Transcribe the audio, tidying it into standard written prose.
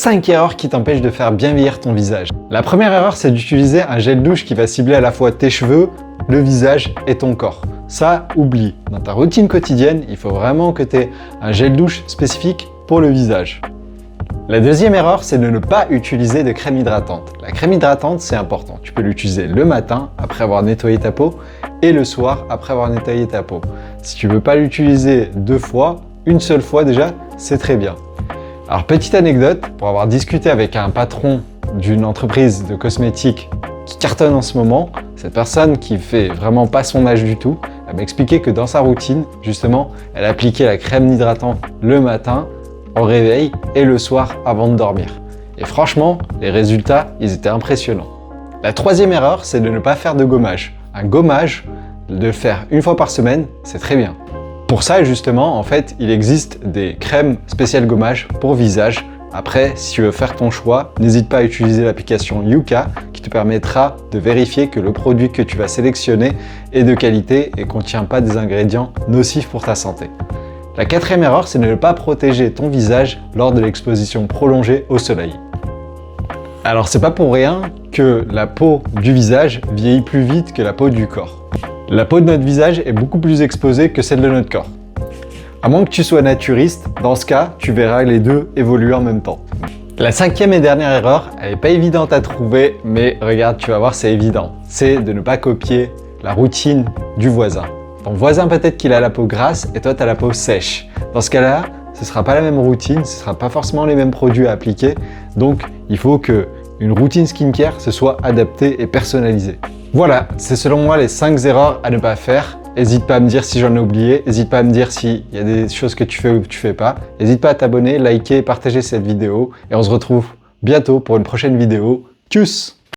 5 erreurs qui t'empêchent de faire bien vieillir ton visage. La première erreur, c'est d'utiliser un gel douche qui va cibler à la fois tes cheveux, le visage et ton corps. Ça, oublie. Dans ta routine quotidienne, il faut vraiment que tu aies un gel douche spécifique pour le visage. La deuxième erreur, c'est de ne pas utiliser de crème hydratante. La crème hydratante, c'est important. Tu peux l'utiliser le matin, après avoir nettoyé ta peau, et le soir, après avoir nettoyé ta peau. Si tu ne veux pas l'utiliser 2 fois, une seule fois déjà, c'est très bien. Alors, petite anecdote, pour avoir discuté avec un patron d'une entreprise de cosmétiques qui cartonne en ce moment, cette personne qui fait vraiment pas son âge du tout, elle m'a expliqué que dans sa routine, justement, elle appliquait la crème hydratante le matin, au réveil et le soir avant de dormir. Et franchement, les résultats, ils étaient impressionnants. La troisième erreur, c'est de ne pas faire de gommage. Un gommage, de le faire une fois par semaine, c'est très bien. Pour ça, justement, en fait, il existe des crèmes spéciales gommage pour visage. Après, si tu veux faire ton choix, n'hésite pas à utiliser l'application Yuka qui te permettra de vérifier que le produit que tu vas sélectionner est de qualité et ne contient pas des ingrédients nocifs pour ta santé. La quatrième erreur, c'est de ne pas protéger ton visage lors de l'exposition prolongée au soleil. Alors, c'est pas pour rien que la peau du visage vieillit plus vite que la peau du corps. La peau de notre visage est beaucoup plus exposée que celle de notre corps. À moins que tu sois naturiste, dans ce cas, tu verras les deux évoluer en même temps. La cinquième et dernière erreur, elle n'est pas évidente à trouver, mais regarde, tu vas voir, c'est évident. C'est de ne pas copier la routine du voisin. Ton voisin, peut-être qu'il a la peau grasse et toi, tu as la peau sèche. Dans ce cas-là, ce ne sera pas la même routine, ce ne sera pas forcément les mêmes produits à appliquer. Donc, il faut qu'une routine skincare se soit adaptée et personnalisée. Voilà, c'est selon moi les 5 erreurs à ne pas faire. N'hésite pas à me dire si j'en ai oublié, n'hésite pas à me dire s'il y a des choses que tu fais ou que tu fais pas. N'hésite pas à t'abonner, liker et partager cette vidéo. Et on se retrouve bientôt pour une prochaine vidéo. Tchuss!